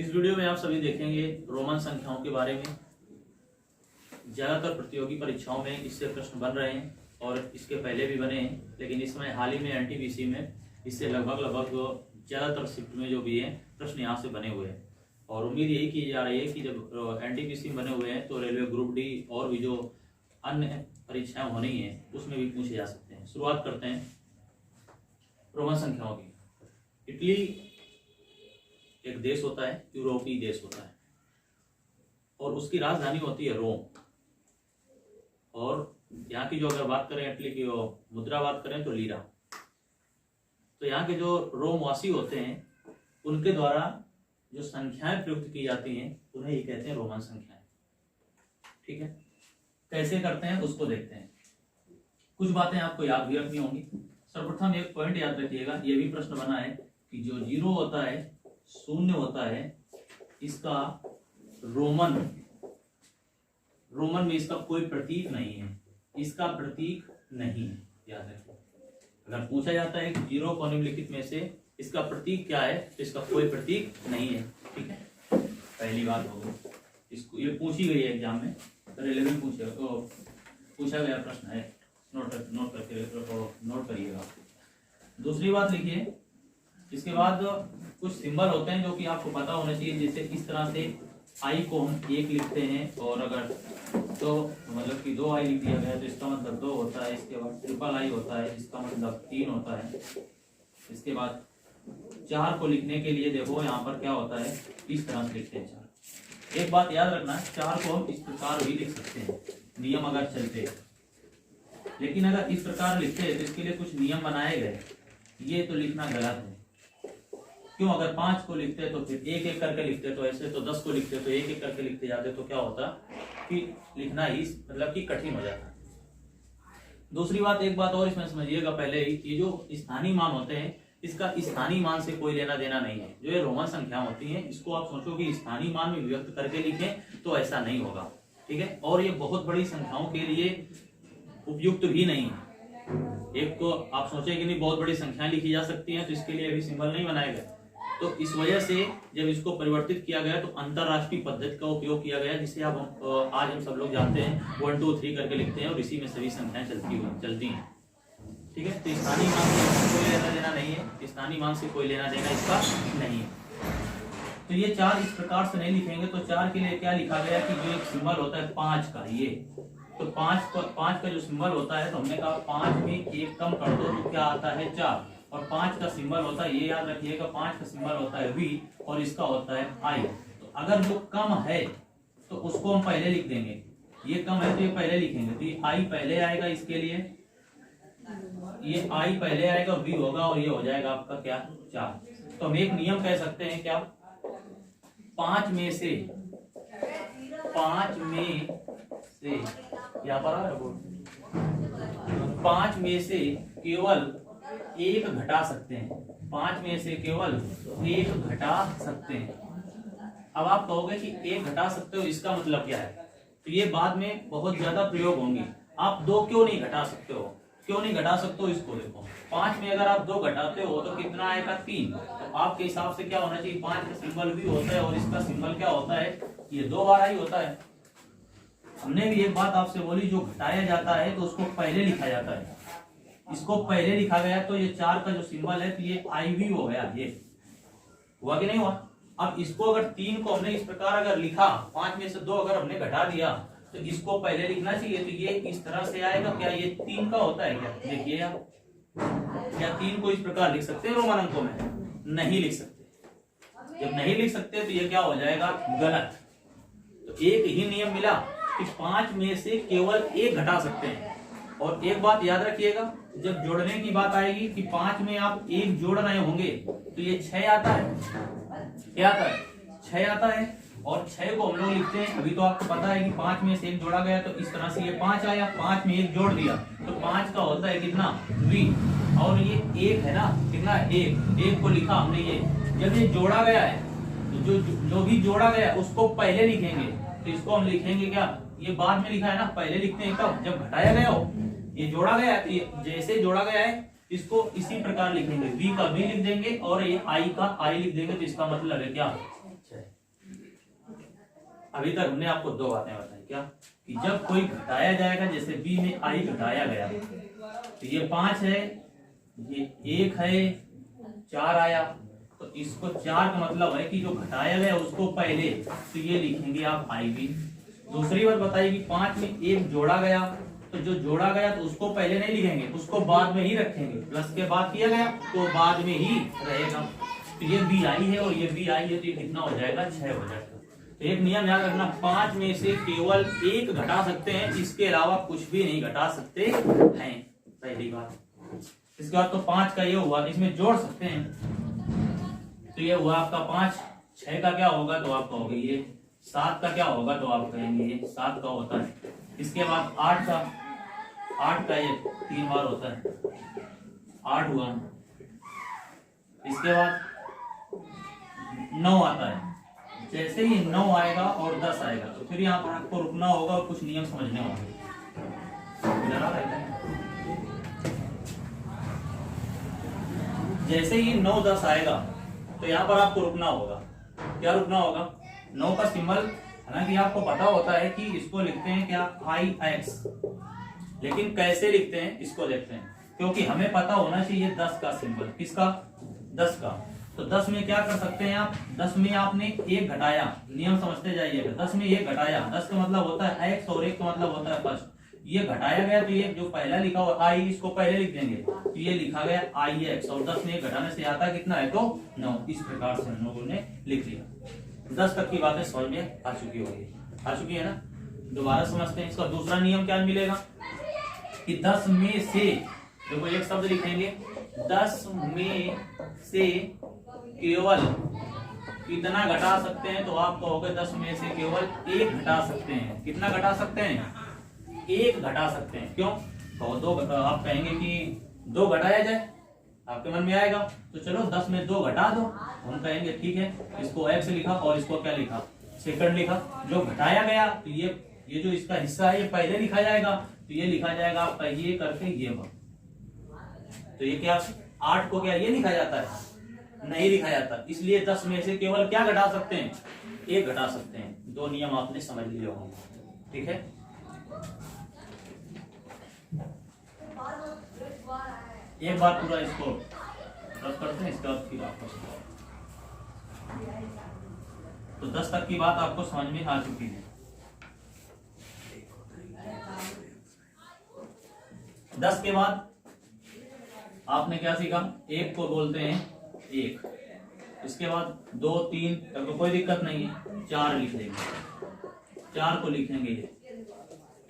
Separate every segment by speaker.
Speaker 1: इस वीडियो में आप सभी देखेंगे रोमन संख्याओं के बारे में। ज्यादातर प्रतियोगी परीक्षाओं में इससे प्रश्न बन रहे हैं और इसके पहले भी बने हैं, लेकिन इस समय हाल ही में एनटीपीसी में इससे लगभग ज्यादातर शिफ्ट में जो भी है प्रश्न यहाँ से बने हुए हैं। और उम्मीद यही की जा रही है कि जब एनटीपीसी में बने हुए हैं तो रेलवे ग्रुप डी और भी जो अन्य परीक्षाएं होनी है उसमें भी पूछे जा सकते हैं। शुरुआत करते हैं रोमन संख्याओं की। इटली एक देश होता है, यूरोपीय देश होता है और उसकी राजधानी होती है रोम। और यहाँ की जो अगर बात करें इटली की मुद्रा बात करें तो लीरा। तो यहाँ के जो रोमवासी होते हैं उनके द्वारा जो संख्याएं प्रयुक्त की जाती हैं उन्हें ये कहते हैं रोमन संख्याएं। ठीक है, कैसे करते हैं उसको देखते हैं। कुछ बातें आपको याद भी रखनी होंगी। सर्वप्रथम एक पॉइंट याद रखिएगा, ये भी प्रश्न बना है कि जो जीरो होता है, शून्य होता है, इसका रोमन में इसका कोई प्रतीक नहीं है, इसका प्रतीक नहीं है। याद रखिए, अगर पूछा जाता है कि जीरो को निम्नलिखित में से इसका प्रतीक क्या है तो इसका कोई प्रतीक नहीं है। ठीक है, पहली बात होगी। इसको ये पूछी गई है एग्जाम में, रेलवे में पूछा गया प्रश्न है, नोट करिएगा। दूसरी बात लिखिए, इसके बाद कुछ सिंबल होते हैं जो कि आपको पता होना चाहिए। जैसे इस तरह से आई को हम 1 लिखते हैं और अगर तो मतलब कि 2 आई लिख दिया गया तो इसका मतलब 2 होता है। इसके बाद ट्रिपल आई होता है, इसका मतलब 3 होता है। इसके बाद 4 को लिखने के लिए देखो यहाँ पर क्या होता है, इस तरह से लिखते हैं 4। एक बात याद रखना, 4 को हम इस प्रकार भी लिख सकते हैं नियम अगर चलते, लेकिन अगर इस प्रकार लिखते हैं तो इसके लिए कुछ नियम बनाए गए, ये तो लिखना गलत है। क्यों? अगर 5 को लिखते तो फिर एक एक करके लिखते, तो ऐसे तो 10 को लिखते तो एक एक करके लिखते जाते, तो क्या होता कि लिखना ही मतलब कि कठिन हो जाता। दूसरी बात, एक बात और इसमें समझिएगा पहले ही, ये जो स्थानीय मान होते हैं इसका स्थानीय मान से कोई लेना देना नहीं है। जो ये रोमन संख्या होती है इसको आप सोचो कि स्थानीय मान में व्यक्त करके लिखें तो ऐसा नहीं होगा। ठीक है, और ये बहुत बड़ी संख्याओं के लिए उपयुक्त भी नहीं है। एक को आप सोचे कि नहीं बहुत बड़ी संख्याएं लिखी जा सकती हैं तो इसके लिए अभी सिंबल नहीं बनाए गए, तो इस वजह से जब इसको परिवर्तित किया गया तो अंतरराष्ट्रीय पद्धति का उपयोग किया गया, जिसे अब आज हम सब लोग जानते हैं 1 2 3 करके लिखते हैं और इसी में सभी संख्याएं चलती हैं। ठीक है, तो स्थानीय मान से कोई लेना देना नहीं है, स्थानीय मान से कोई लेना देना इसका नहीं है। तो ये 4 इस प्रकार से नहीं लिखेंगे। तो 4 के लिए क्या लिखा गया कि जो एक सिंबल होता है 5 का, ये तो 5 का जो सिंबल होता है तो हमने कहा 5 में 1 कम कर दो तो क्या आता है 4। और 5 का सिंबल होता है, ये याद रखिएगा, 5 का सिंबल होता है V और इसका होता है I। तो अगर जो कम है तो उसको हम पहले लिख देंगे, ये कम है तो ये पहले लिखेंगे, तो ये I पहले आएगा, इसके लिए ये I पहले आएगा, V होगा और ये हो जाएगा आपका क्या 4। तो हम एक नियम कह सकते हैं क्या, 5 में से यहाँ पर आ रहा है 5 में से केवल 1 घटा सकते हैं, 5 में से केवल 1 घटा सकते हैं। अब आप कहोगे कि 1 घटा सकते हो, इसका मतलब क्या है? तो ये बाद में बहुत ज्यादा प्रयोग होंगे। आप 2 क्यों नहीं घटा सकते हो? क्यों नहीं घटा सकते हो इसको देखो, 5 में अगर आप 2 घटाते हो तो कितना आएगा 3। तो आपके हिसाब से क्या होना चाहिए, 5 का सिंबल भी होता है और इसका सिंबल क्या होता है, ये 2 बार ही होता है। हमने भी एक बात आपसे बोली, जो घटाया जाता है तो उसको पहले लिखा जाता है, इसको पहले लिखा गया। तो ये 4 का जो सिंबल है तो ये IV हो गया, ये हुआ कि नहीं हुआ। अब इसको अगर 3 को हमने इस प्रकार अगर लिखा, 5 में से 2 अगर हमने घटा दिया तो इसको पहले लिखना चाहिए, तो ये इस तरह से आएगा। क्या ये 3 का होता है क्या? देखिए आप, क्या 3 को इस प्रकार लिख सकते हैं रोमन अंकों में? नहीं लिख सकते। जब नहीं लिख सकते तो ये क्या हो जाएगा, गलत। तो एक ही नियम मिला कि 5 में से केवल 1 घटा सकते हैं। और एक बात याद रखिएगा, जब जोड़ने की बात आएगी कि 5 में आप 1 जोड़ रहे होंगे तो ये 6 आता है। क्या आता है? 6 आता है। और 6 को हम लोग लिखते हैं, अभी तो आपको पता है कि 5 में से 1 जोड़ा गया तो इस तरह से ये 5 आया, 5 में 1 जोड़ दिया तो 5 का होता है कितना V। और ये 1 है ना, कितना 1 को लिखा हमने। ये जब ये जोड़ा गया है तो जो भी जोड़ा गया उसको पहले लिखेंगे, तो इसको हम लिखेंगे क्या, ये बाद में लिखा है ना, पहले लिखते हैं कब, जब घटाया गया हो। ये जोड़ा गया है तो जैसे जोड़ा गया है इसको इसी प्रकार लिखेंगे, V का V लिख देंगे और ये I का I लिख देंगे, तो इसका मतलब है क्या 6। अभी तक हमने आपको दो बातें बताई, क्या कि जब कोई घटाया जाएगा, जैसे बी में आई घटाया गया तो ये 5 है, ये 1 है, 4 आया, तो इसको 4 का मतलब है कि जो घटाया गया उसको पहले, तो ये लिखेंगे आप आई बी। दूसरी बात बताइए कि 5 में 1 जोड़ा गया, तो जो जोड़ा गया तो उसको पहले नहीं लिखेंगे, उसको बाद में ही रखेंगे, प्लस के बाद किया गया तो बाद में ही रहेगा। तो ये बी आई है और ये बी आई है, तो ये कितना हो जाएगा, 6 हो जाएगा। तो एक नियम याद रखना, 5 में से केवल 1 घटा सकते हैं, इसके अलावा कुछ भी नहीं घटा सकते हैं, पहली बात। इसके बाद तो 5 का ये हुआ, इसमें जोड़ सकते हैं, तो ये हुआ आपका 5, 6 का क्या होगा तो आप कहोगे ये, 7 का क्या होगा तो आप कहेंगे ये 7 का होता है। इसके बाद 8 का ये 3 बार होता है, 8 हुआ। इसके बाद 9 आता है, जैसे ही 9 आएगा और 10 आएगा तो फिर यहाँ पर आपको रुकना होगा और कुछ नियम समझने होंगे। जैसे ही 9, 10 आएगा तो यहाँ पर आपको रुकना होगा। क्या रुकना होगा, 9 का सिंबल हालांकि आपको पता होता है कि इसको लिखते हैं क्या, आई एक्स, लेकिन कैसे लिखते हैं इसको देखते हैं, क्योंकि हमें पता होना चाहिए 10 का सिंबल, किसका, 10 का। तो 10 में क्या कर सकते हैं आप, 10 में आपने 1 घटाया, नियम समझते जाइएगा, 10 में 1 घटाया, 10 का मतलब होता है एक्स और 1 का मतलब होता है फर्स्ट। ये घटाया गया तो ये जो पहला लिखा हुआ आई, इसको पहले लिख देंगे, तो ये लिखा गया आई एक्स, और 10 में 1 घटाने से आता है कितना है तो 9। इस प्रकार से हम लोगों ने लिख लिया। 10 तक की बातें समझ में आ चुकी होगी, आ चुकी है ना। दोबारा समझते हैं, इसका दूसरा नियम क्या मिलेगा कि 10 में से, देखो एक शब्द लिखेंगे, 10 में से केवल कितना घटा सकते हैं, तो आप कहोगे 10 में से केवल 1 घटा सकते हैं। कितना घटा सकते हैं, 1 घटा सकते हैं। क्यों, तो 2 आप कहेंगे कि 2 घटाया जाए, आपके मन में आएगा, तो चलो 10 में 2 घटा दो, हम कहेंगे ठीक है, इसको एक्स लिखा और इसको क्या लिखा, सेकंड लिखा। जो घटाया गया तो ये जो इसका हिस्सा है ये पहले लिखा जाएगा, तो ये लिखा जाएगा आपका ये करके ये बन, तो ये क्या 8 को क्या ये लिखा जाता है, नहीं लिखा जाता। इसलिए 10 में से केवल क्या घटा सकते हैं, 1 घटा सकते हैं। 2 नियम आपने समझ लिए होंगे, ठीक है। एक बार पूरा इसको रद्द करते हैं, इसके बाद फिर आपको तो 10 तक की बात आपको समझ में आ चुकी है। 10 के बाद आपने क्या सीखा, 1 को बोलते हैं 1, इसके बाद 2, 3 तब तो कोई दिक्कत नहीं है, 4 लिख देंगे, 4 को लिखेंगे ये।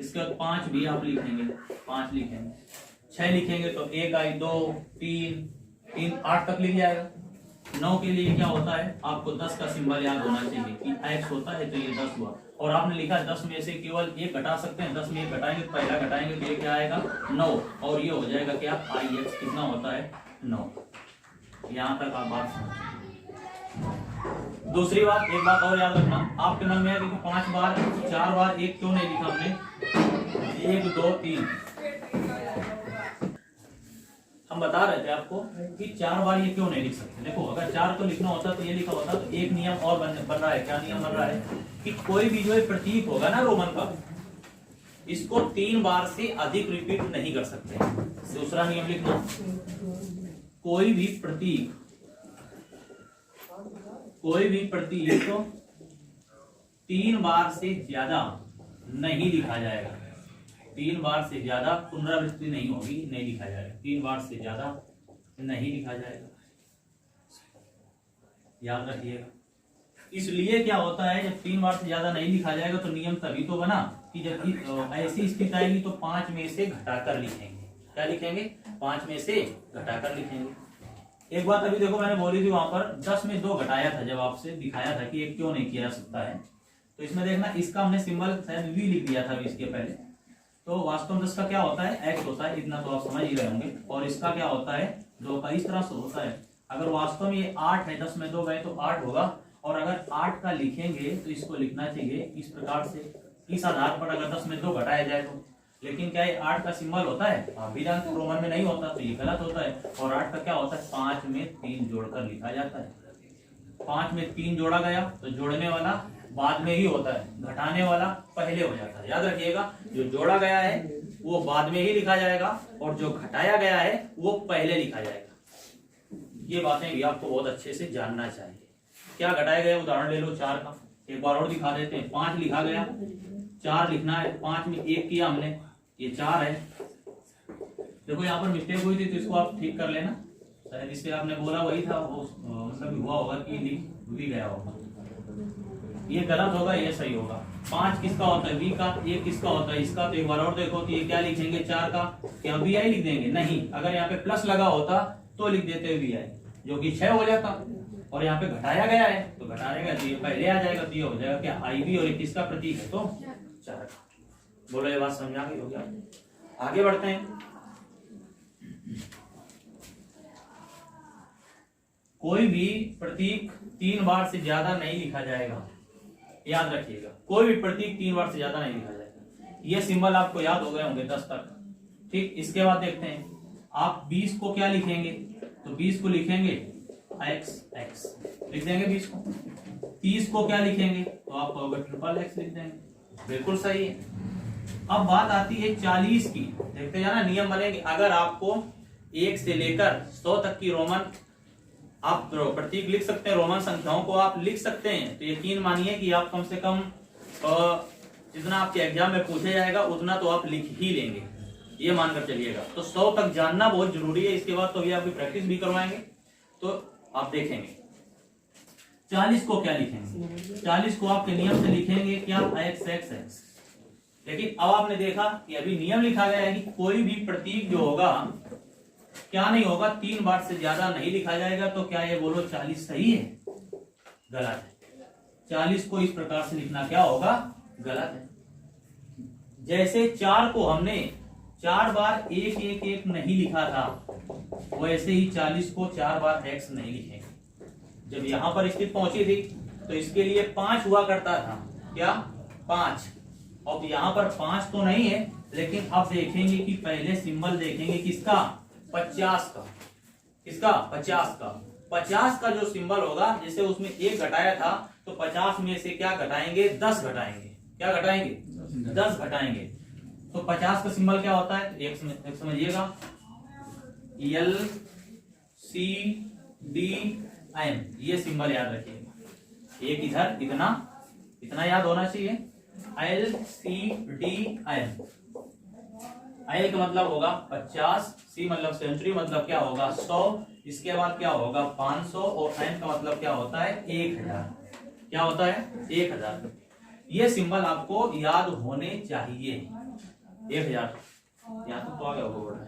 Speaker 1: इसके बाद 5 भी आप लिखेंगे, 5 लिखेंगे, 6 लिखेंगे तो 1 आई, 2, 3, 8 तक लिख जाएगा। 9 के लिए क्या होता है, आपको 10 का सिंबल याद होना चाहिए कि एक्स होता है, तो ये 10 हुआ। और आपने लिखा 10 में से केवल 1 घटा सकते हैं, 10 में 1 घटाएंगे तो पहला घटाएंगे तो ये क्या आएगा 9, और ये हो जाएगा क्या आई एक्स, कितना होता है 9। यहाँ तक आप बात समझ। दूसरी बात, एक बात और याद रखना, आपके मन में है कि 5 बार 4 बार 1 क्यों नहीं लिखा हमने, 1, 2, 3। हम बता रहे थे आपको कि 4 बार ये क्यों नहीं लिख सकते। देखो अगर 4 को लिखना होता तो ये लिखा होता, तो एक नियम और बन रहा है। क्या नियम बन रहा है कि कोई भी जो प्रतीक होगा ना रोमन का, इसको 3 बार से अधिक रिपीट नहीं कर सकते। दूसरा नियम लिखना, कोई भी प्रतीक तो 3 बार से ज्यादा नहीं लिखा जाएगा। 3 बार से ज्यादा पुनरावृत्ति नहीं होगी, नहीं लिखा जाएगा। 3 बार से ज्यादा नहीं लिखा जाएगा, याद रखिएगा। इसलिए क्या होता है, जब 3 बार से ज्यादा नहीं लिखा जाएगा तो नियम तभी तो बना कि जब ऐसी स्थिति आएगी तो 5 में से घटाकर लिखेंगे। क्या लिखेंगे, 5 में से घटाकर लिखेंगे। एक बात अभी देखो मैंने बोली थी वहां पर 10 में 2 घटाया था, जब आपसे दिखाया था कि 1 क्यों नहीं किया जा सकता है। तो इसमें देखना, इसका हमने सिंबल शायद वी लिख दिया था अभी इसके पहले। तो वास्तव में 10 का क्या होता है, एक्स होता है, इतना तो आप समझ ही रहे होंगे। और इसका क्या होता है, 2 का। इस तरह से होता है। अगर वास्तव में ये 8 है, 10 में 2 गए तो 8 होगा। और अगर 8 का लिखेंगे तो इसको लिखना चाहिए इस प्रकार से, इस आधार पर अगर 10 में 2 घटाया जाए तो। लेकिन क्या ये 8 का सिंबल होता है, आप भी जानते हो रोमन में नहीं होता, तो ये गलत होता है। और 8 का क्या होता है, 5 में 3 जोड़कर लिखा जाता है। 5 में 3 जोड़ा गया तो जोड़ने वाला बाद में ही होता है, घटाने वाला पहले हो जाता है। याद रखिएगा, जो जोड़ा गया है वो बाद में ही लिखा जाएगा और जो घटाया गया है वो पहले लिखा जाएगा। ये बातें भी आपको बहुत अच्छे से जानना चाहिए। क्या घटाया गया, उदाहरण ले लो 4 का, एक बार और दिखा देते हैं। 5 लिखा गया, 4 लिखना है, 5 में 1 किया हमने, ये 4 है। देखो यहाँ पर मिस्टेक हुई थी तो इसको आप ठीक कर लेना, शायद इससे आपने बोला वही था, वो मतलब हुआ होगा कि लिख भी गया होगा। ये गलत होगा, ये सही होगा। 5 किसका होता है, वी का, 1 किसका होता है, इसका। तो एक बार और देखो कि ये क्या लिखेंगे, 4 का, क्या वी आई लिख देंगे? नहीं, अगर यहाँ पे प्लस लगा होता तो लिख देते वी आई, जो कि 6 हो जाता, और यहाँ पे घटाया गया है तो घटाया गया तो ये पहले आ जाएगा, तो ये हो जाएगा क्या, आई वी, और ये किसका प्रतीक है, तो 4 का। बोलो, ये बात समझा गई हो गया? आगे बढ़ते हैं। कोई भी प्रतीक 3 बार से ज्यादा नहीं लिखा जाएगा, याद रखिएगा। कोई भी प्रतीक 3 बार से ज्यादा नहीं लिखा जाएगा। ये सिंबल आपको याद हो गए होंगे 10 तक, ठीक। इसके बाद देखते हैं, आप 20 को क्या लिखेंगे, तो 20 को लिखेंगे x x लिख देंगे 20 को। 30 को क्या लिखेंगे, तो आप ट्रिपल x लिख देंगे, बिल्कुल सही है। अब बात आती है 40 की, देखते जाना नियम बनेंगे। अगर आपको 1 से लेकर 100 तक की रोमन आप प्रतीक लिख सकते हैं, रोमन संख्याओं को आप लिख सकते हैं, तो यकीन मानिए कि आप कम से कम जितना आपके एग्जाम में पूछे जाएगा उतना तो आप लिख ही लेंगे, ये मानकर चलिएगा। तो 100 तक जानना बहुत जरूरी है। इसके बाद तो अभी आपकी प्रैक्टिस भी करवाएंगे, तो आप देखेंगे। 40 को क्या लिखेंगे, 40 को आपके नियम से लिखेंगे क्या, x x x। लेकिन अब आपने देखा कि अभी नियम लिखा गया है कि कोई भी प्रतीक जो होगा क्या नहीं होगा, 3 बार से ज्यादा नहीं लिखा जाएगा। तो क्या ये बोलो 40 सही है, गलत है। 40 को इस प्रकार से लिखना क्या होगा, गलत है। जैसे 4 को हमने 4 बार 1 1 1 नहीं लिखा था, वैसे ही 40 को 4 बार x नहीं लिखेंगे। जब यहां पर स्थिति पहुंची थी तो इसके लिए 5 हुआ करता था, क्या 5। अब यहां पर 5 तो नहीं है, लेकिन अब देखेंगे कि पहले सिंबल देखेंगे किसका, 50 का। किसका, 50 का। 50 का जो सिंबल होगा, जैसे उसमें 1 घटाया था, तो 50 में से क्या घटाएंगे, 10 घटाएंगे। क्या घटाएंगे, 10 घटाएंगे। तो 50 का सिंबल क्या होता है, एक समझिएगा, L C D M, ये सिंबल याद रखिएगा। एक इधर, इतना याद होना चाहिए, L C D M। I का मतलब होगा 50, C मतलब सेंचुरी, मतलब क्या होगा 100, इसके बाद क्या होगा 500, और M का मतलब क्या होता है 1000। क्या होता है 1000। ये सिंबल आपको याद होने चाहिए। 1000 यहाँ तो आ गया होगा,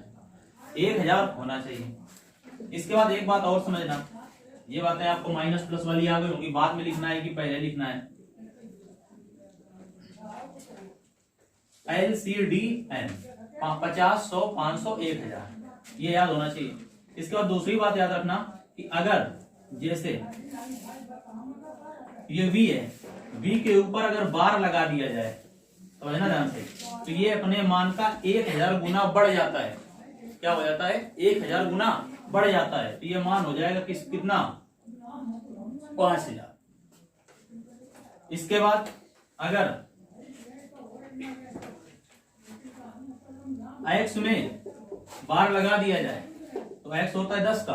Speaker 1: 1000 होना चाहिए। इसके बाद एक बात और समझना, ये बातें आपको माइनस प्लस वाली आ गई होंगी, बाद में लिखना है कि पहले लिखना है। LCDN 50, 100, 500, 1000, ये याद होना चाहिए। इसके बाद दूसरी बात याद रखना कि अगर जैसे ये V है, V के ऊपर अगर बार लगा दिया जाए, समझना ध्यान से, तो ये अपने मान का 1000 गुना बढ़ जाता है। क्या हो जाता है, 1000 गुना बढ़ जाता है। तो ये मान हो जाएगा कितना, 5000। इसके बाद अगर x में बार लगा दिया जाए तो x होता है 10 का,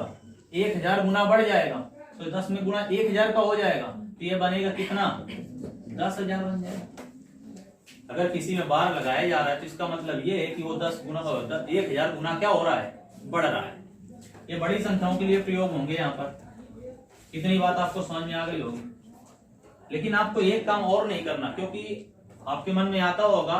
Speaker 1: 1000 गुना बढ़ जाएगा, तो 10 में गुना 1000 का हो जाएगा, तो ये बनेगा कितना, 10,000 बन जाएगा। अगर किसी में बार लगाया जा रहा है तो इसका मतलब ये है कि वो 10 गुना 1000 गुना क्या हो रहा है, बढ़ रहा है। ये बड़ी संख्याओं के लिए प्रयोग होंगे यहाँ पर। इतनी बात आपको समझ में आ गई होगी। लेकिन आपको एक काम और नहीं करना, क्योंकि आपके मन में आता होगा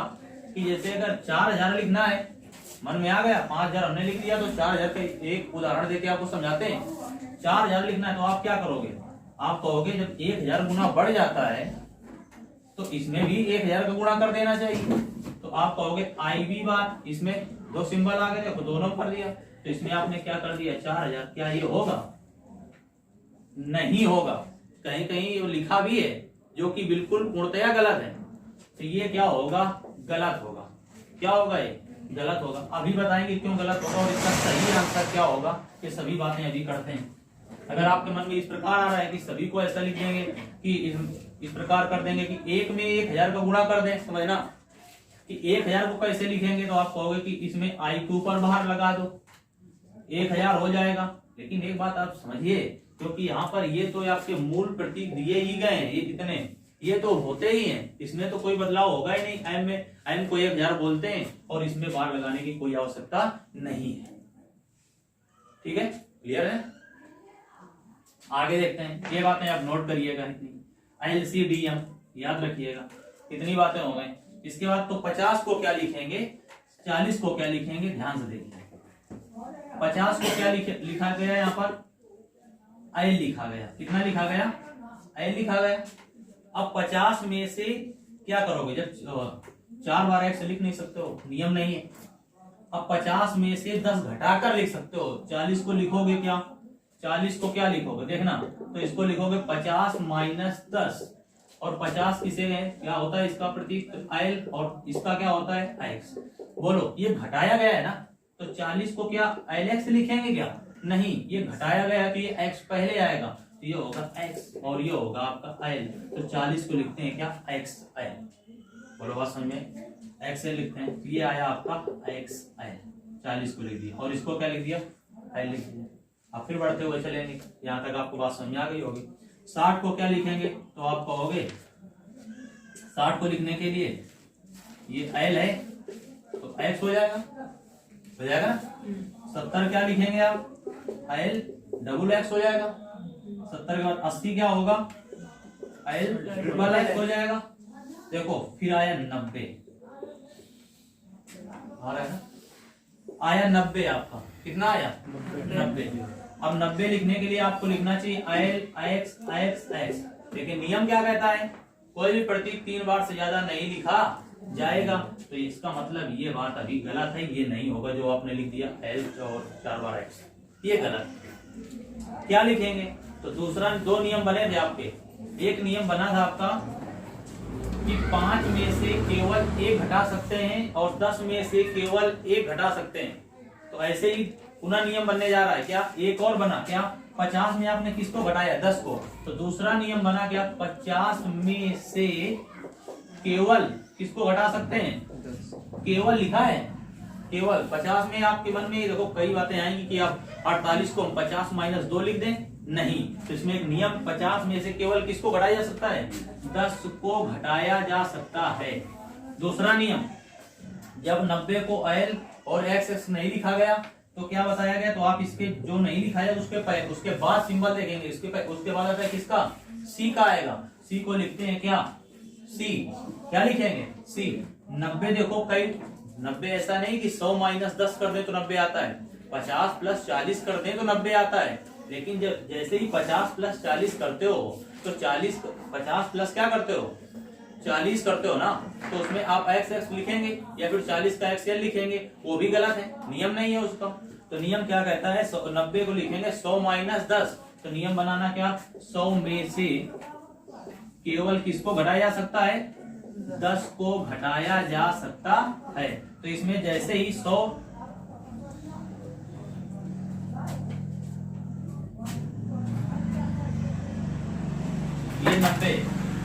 Speaker 1: कि जैसे अगर 4000 लिखना है, मन में आ गया, 5000 हमने लिख दिया, तो 4000 का एक उदाहरण देके आपको समझाते हैं। 4000 लिखना है तो आप क्या करोगे, आप कहोगे जब 1000 गुना बढ़ जाता है तो इसमें भी 1000 का गुणा कर देना चाहिए। तो आप कहोगे IB बार, इसमें 2 सिंबल आ गए, देखो 2 कर दिया, तो इसमें आपने क्या कर दिया 4000। क्या ये होगा, नहीं होगा। कहीं कहीं लिखा भी है जो कि बिल्कुल पूर्णतया गलत है, तो ये क्या होगा, गलत होगा। क्या होगा, ये गलत होगा। अभी बताएंगे क्यों गलत होगा और इसका सही आंसर क्या होगा। ये सभी बातें अभी करते हैं। अगर आपके मन में इस प्रकार आ रहा है कि सभी को ऐसा लिख देंगे कि इस प्रकार कर देंगे कि एक में 1000 का गुणा कर दें, समझना कि 1000 को कैसे लिखेंगे, तो आप कहोगे कि इसमें आई के ऊपर बाहर लगा दो, 1000 हो जाएगा। लेकिन एक बात आप समझिए, क्योंकि यहाँ पर ये तो आपके मूल प्रतीक दिए ही गए हैं, ये कितने, ये तो होते ही हैं, इसमें तो कोई बदलाव होगा ही नहीं। एम में एम को 1000 बोलते हैं और इसमें बाहर लगाने की कोई आवश्यकता नहीं है। ठीक है, क्लियर है। आगे देखते हैं, ये बातें आप नोट करिएगा, इतनी LCDM याद रखिएगा, इतनी बातें हो गई। इसके बाद तो 50 को क्या लिखेंगे, 40 को क्या लिखेंगे, ध्यान से देखिए। 50 को क्या लिखा गया यहाँ पर, L लिखा गया, कितना लिखा गया, L लिखा गया। अब 50 में से क्या करोगे, जब 4 बार x लिख नहीं सकते हो, नियम नहीं है। अब 50 में से 10 घटाकर लिख सकते हो, 40 को लिखोगे क्या, 40 को क्या लिखोगे, देखना, तो इसको लिखोगे 50 माइनस 10, और 50 किसे है, क्या होता है इसका प्रतीक L, और इसका क्या होता है x। बोलो, ये घटाया गया है ना, तो 40 को क्या LX लिखेंगे क्या, नहीं, ये घटाया गया तो ये x पहले आएगा, तो ये होगा x और ये होगा आपका L, तो 40 को लिखते हैं क्या, XL। बोलो बात समझ में, XL लिखते हैं, तो ये आया आपका XL, 40 को लिख दिया, और इसको क्या लिख दिया, L लिख दिया। अब फिर बढ़ते हुए चलेंगे, यहाँ तक आपको बात समझ आ गई होगी। 60 को क्या लिखेंगे, तो आप कहोगे 60 को लिखने के लिए ये L है तो X हो जाएगा, हो जाएगा। 70 क्या लिखेंगे आप, L डबल X हो जाएगा। 70 के बाद 80 क्या होगा, L ट्रिपल X हो जाएगा। देखो फिर आया 90, आ रहा है ना, आया 90 आपका, कितना आया 90। अब 90 लिखने के लिए आपको लिखना चाहिए L X X X, लेकिन नियम क्या कहता है, कोई भी प्रतीक 3 बार से ज्यादा नहीं लिखा जाएगा, तो इसका मतलब ये बात अभी गलत है, ये नहीं होगा जो आपने लिख दिया L और 4 बार X, ये गलत। क्या लिखेंगे, तो दूसरा 2 नियम बने थे आपके। एक नियम बना था आपका कि 5 में से केवल 1 घटा सकते हैं और 10 में से केवल 1 घटा सकते हैं, तो ऐसे ही पुनः नियम बनने जा रहा है। क्या एक और बना, क्या 50 में आपने किसको घटाया, 10 को, तो दूसरा नियम बना क्या, 50 में से केवल किसको घटा सकते हैं, केवल लिखा है, केवल। 50 में आपके मन में देखो कई बातें आएंगी कि आप 48 को हम 50 माइनस 2 लिख दें, नहीं, तो इसमें एक नियम, 50 में से केवल किसको घटाया जा सकता है, 10 को घटाया जा सकता है। दूसरा नियम, जब 90 को L और XX नहीं लिखा गया तो क्या बताया गया, तो आप इसके जो नहीं लिखा है उसके बाद सिंबल देखेंगे, उसके बाद आता है किसका, C का आएगा, C को लिखते हैं क्या, C, क्या लिखेंगे C। 90 देखो कई 90 ऐसा नहीं कि 100 माइनस 10 कर दे तो 90 आता है, 50 प्लस 40 कर दे तो 90 आता है, लेकिन जब जैसे ही 50 प्लस 40 करते हो तो 50 प्लस क्या करते हो, 40 करते हो ना, तो उसमें आप XX लिखेंगे या फिर 40 का XL लिखेंगे, वो भी गलत है, नियम नहीं है उसका। तो नियम क्या कहता है, 90 को लिखेंगे 100 माइनस 10, तो नियम बनाना क्या, 100 में से केवल किसको घटाया जा सकता है, 10 को घटाया जा सकता है। तो इसमें जैसे ही 100 ये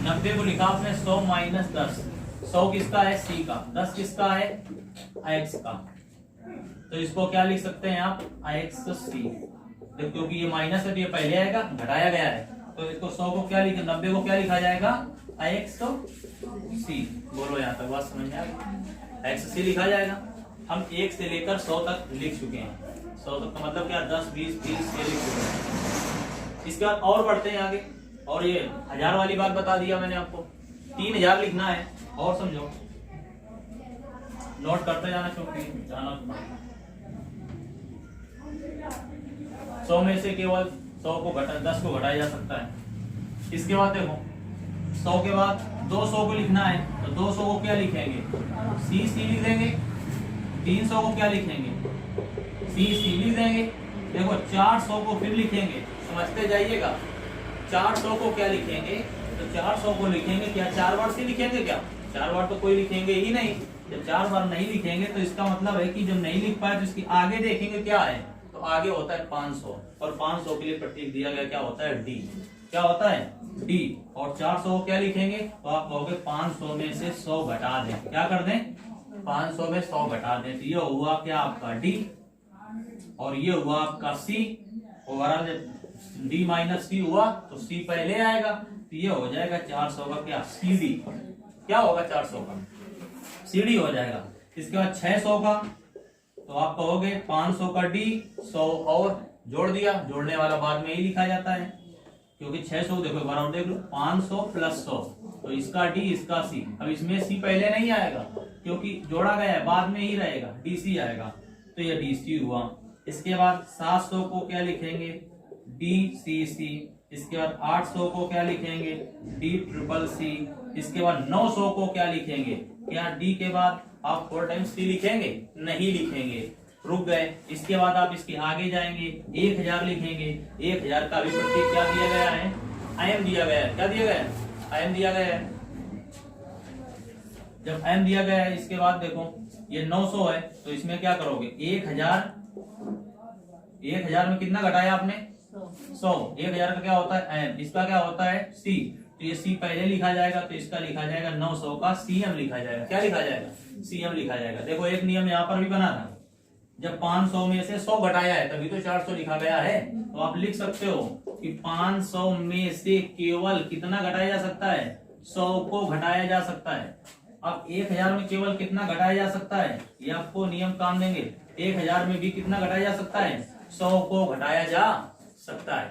Speaker 1: 90 को लिखा आपने 100 माइनस 10, 100 किसका है, C का, 10 किसका है, X का, तो इसको क्या लिख सकते हैं आप, XC, क्योंकि ये माइनस है तो ये पहले आएगा, घटाया गया है, तो इसको 100 को क्या लिखा, 90 को क्या लिखा जाएगा, XC। बोलो यहाँ तक बात समझ में आ गई, XC लिखा जाएगा। हम 1 से लेकर 100 तक लिख चुके हैं, 100 तक का मतलब क्या, 10 20 30 ये लिख चुके हैं। इसके बाद और बढ़ते हैं आगे, और ये 1000 वाली बात बता दिया मैंने आपको, 3000 लिखना है, और समझो, नोट करते जाना क्योंकि जाना 100 में से केवल 100 को 10 को घटाया जा सकता है। इसके बाद देखो 100 के बाद 200 को लिखना है, तो 200 को क्या लिखेंगे, C लिख देंगे। 300 को क्या लिखेंगे, C लिख देंगे। देखो 400 को फिर लिखेंगे, समझते जाइएगा, 400 को क्या लिखेंगे, तो 400 को लिखेंगे क्या, 4 बार C लिखेंगे क्या, 4 बार तो कोई लिखेंगे ही नहीं। जब 4 बार नहीं लिखेंगे तो इसका मतलब है कि जब नहीं लिख पाए तो इसके आगे देखेंगे क्या है, तो आगे होता है 500 और 500 के लिए प्रतीक दिया गया क्या होता है डी। क्या होता है डी। और 400 क्या लिखेंगे तो आप कहोगे 500 में से 100 घटा दें। क्या कर दें 500 में 100 घटा दें। तो ये हुआ क्या आपका डी और ये हुआ आपका सी। ओवरऑल जब डी माइनस सी हुआ तो सी पहले आएगा तो ये हो जाएगा 400 का क्या सी डी। क्या होगा 400 का सी डी हो जाएगा। इसके बाद 600 का तो आप कहोगे 500 का डी 100 और जोड़ दिया। जोड़ने वाला बाद में ही लिखा जाता है क्योंकि 600 देखो एक बार और देख लो 500 प्लस 100 तो इसका डी इसका सी। अब इसमें सी पहले नहीं आएगा क्योंकि जोड़ा गया है बाद में ही रहेगा डी सी आएगा तो ये डी सी हुआ। इसके बाद 700 को क्या लिखेंगे डी सी सी। इसके बाद 800 को क्या लिखेंगे डी ट्रिपल सी। इसके बाद 900 को क्या लिखेंगे क्या डी के बाद आप 4 टाइम्स सी लिखेंगे नहीं लिखेंगे रुक गए। इसके बाद आप इसके आगे जाएंगे 1000 लिखेंगे। 1000 का भी प्रतीक क्या दिया गया है एम दिया गया है। क्या दिया गया है एम दिया गया है। जब एम दिया गया है इसके बाद देखो ये 900 है तो इसमें क्या करोगे 1000 में कितना घटाया आपने 100। 1000 का क्या होता है एम इसका क्या होता है सी। तो ये सी पहले लिखा जाएगा तो इसका लिखा जाएगा 900 का सीएम लिखा जाएगा। क्या लिखा जाएगा सीएम लिखा जाएगा। देखो एक नियम यहाँ पर भी बना था जब 500 में से 100 घटाया है तभी तो 400 लिखा गया है। तो आप लिख सकते हो कि 500 में से केवल कितना घटाया जा सकता है 100 को घटाया जा सकता है। अब 1000 में केवल कितना घटाया जा सकता है ये आपको नियम काम देंगे। 1000 में भी कितना घटाया जा सकता है 100 को घटाया जा सकता है।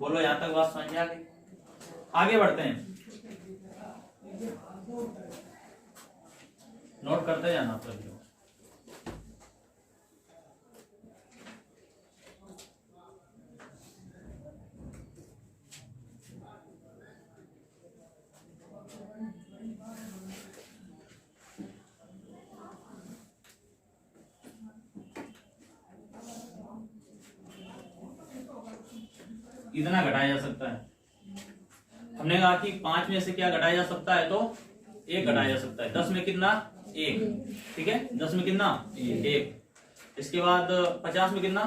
Speaker 1: बोलो यहाँ तक बात समझ आ गई। आगे बढ़ते हैं नोट करते जाना तो इतना घटाया जा सकता है। हमने कहा कि 5 में से क्या घटाया जा सकता है तो 1 घटाया जा सकता है। 10 में कितना 1 ठीक है 10 में कितना 1। इसके बाद 50 में कितना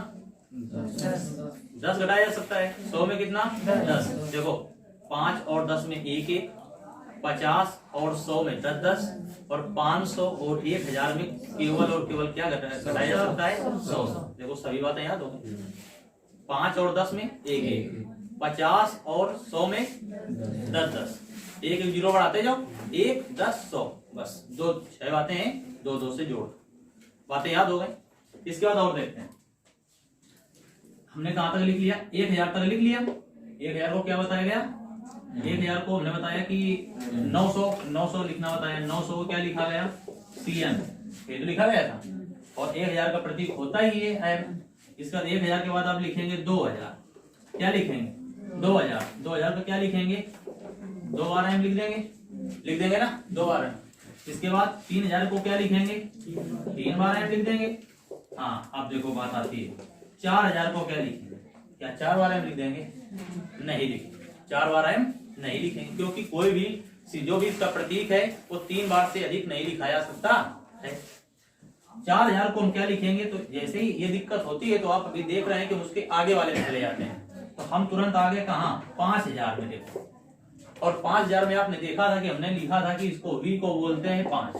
Speaker 1: 10 घटाया जा सकता है। 100 में कितना 10। देखो 5 और 10 में 1 1 50 और 100 में 10 10 और 500 और 1000 में केवल और केवल क्या घटाया जा सकता है 100। देखो सभी बातें याद हो गई। 5 और 10 में 1 1 50 और 100 में 10 10 1 1 0 बढ़ाते जाओ 1 10 100 बस 2 6 बातें हैं 2 2 से जोड़ बातें याद हो गई। इसके बाद और देखते हैं हमने कहां तक लिख लिया 1000 तक लिख लिया। 1000 को क्या बताया गया 1000 को हमने बताया कि 900 लिखना बताया। 900 को क्या लिखा गया सीएम ये तो लिखा गया था और 1000 का प्रतीक होता ही है एम। इसका 1000 के बाद आप लिखेंगे 2000 क्या लिखेंगे 2000 का क्या लिखेंगे 2 बार एम लिख देंगे ना 2 बार एम। इसके बाद 3000 को क्या लिखेंगे 3 बार एम लिख देंगे। हाँ अब देखो बात आती है 4000 को क्या लिखेंगे क्या 4 बार एम लिख देंगे नहीं लिखेंगे 4 बार एम नहीं लिखेंगे क्योंकि कोई भी जो भी इसका प्रतीक है वो 3 बार से अधिक नहीं लिखा जा सकता है। 4000 को हम क्या लिखेंगे तो जैसे ही ये दिक्कत होती है तो आप अभी देख रहे हैं कि उसके आगे वाले में चले जाते हैं तो हम तुरंत आगे कहाँ 5000 में देखो। और 5000 में आपने देखा था कि हमने लिखा था कि इसको वी को बोलते हैं 5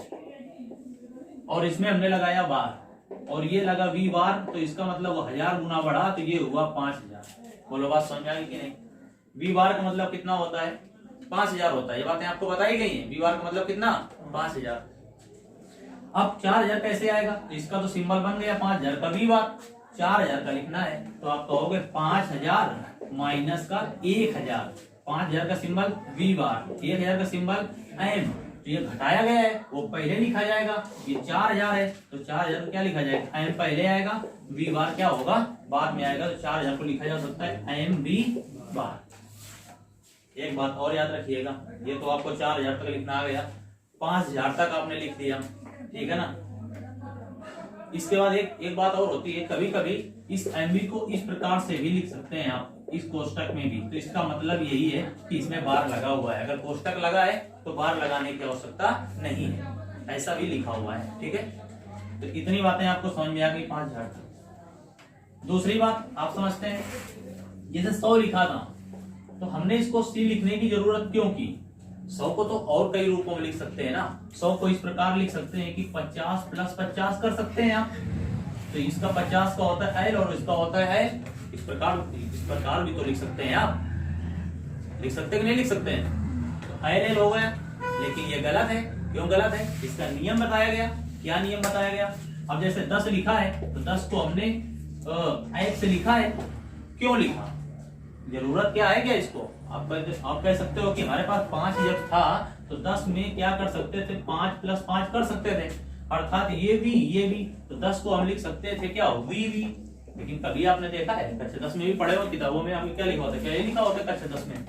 Speaker 1: और इसमें हमने लगाया बार और ये लगा वी बार तो इसका मतलब वो 1000 गुना बढ़ा तो ये हुआ 5000। बोलो बात समझ आई कि नहीं। वी बार का मतलब कितना होता है 5000 होता है। ये बातें आपको बताई गई हैं। वी बार का मतलब कितना 5000। अब 4000 कैसे आएगा तो इसका तो सिंबल बन गया 5000 का वी बार 4000 का लिखना है तो आप कहोगे 5000 माइनस का 1000। 5000 का सिंबल वी बार 1000 का सिंबल एम। तो ये घटाया गया है वो पहले लिखा जाएगा। ये 4000 है तो 4000 को क्या लिखा जाएगा एम पहले आएगा वी बार क्या होगा बाद में आएगा। तो 4000 को लिखा जा सकता है एम वी बार। एक बात और याद रखिएगा ये तो आपको 4000 तक लिखना आ गया 5000 तक आपने लिख दिया ठीक है ना। इसके बाद एक बात और होती है कभी कभी इस एमबी को इस प्रकार से भी लिख सकते हैं आप इस कोष्टक में भी। तो इसका मतलब यही है कि इसमें बार लगा हुआ है। अगर कोष्टक लगा है तो बार लगाने की आवश्यकता नहीं है ऐसा भी लिखा हुआ है ठीक है। तो इतनी बातें आपको समझ में आ गई 5000 तक। दूसरी बात आप समझते हैं, जैसे 100 लिखा था तो हमने इसको सी लिखने की जरूरत क्यों की? 100 को तो और कई रूपों में लिख सकते हैं ना। 100 को इस प्रकार लिख सकते हैं कि 50 प्लस 50 कर सकते हैं आप। तो इसका 50 का होता है एल और इसका होता है एल। इस प्रकार भी तो लिख सकते हैं आप। लिख सकते हैं कि नहीं लिख सकते हैं? तो एल एल हो गया, लेकिन ये गलत है। क्यों गलत है? इसका नियम बताया गया। क्या नियम बताया गया? अब जैसे 10 लिखा है तो 10 को हमने एक्स से लिखा है। क्यों लिखा? जरूरत क्या है क्या इसको? आप कह सकते हो कि हमारे पास 5 जब था तो 10 में क्या कर सकते थे? 5 प्लस 5 कर सकते थे, अर्थात ये भी। तो 10 को हम लिख सकते थे क्या? वी। लेकिन कभी आपने देखा है कक्षा 10 में भी पढ़े हो किताबों में आपने क्या लिखा होता है? क्या ये लिखा होता है कक्षा 10 में?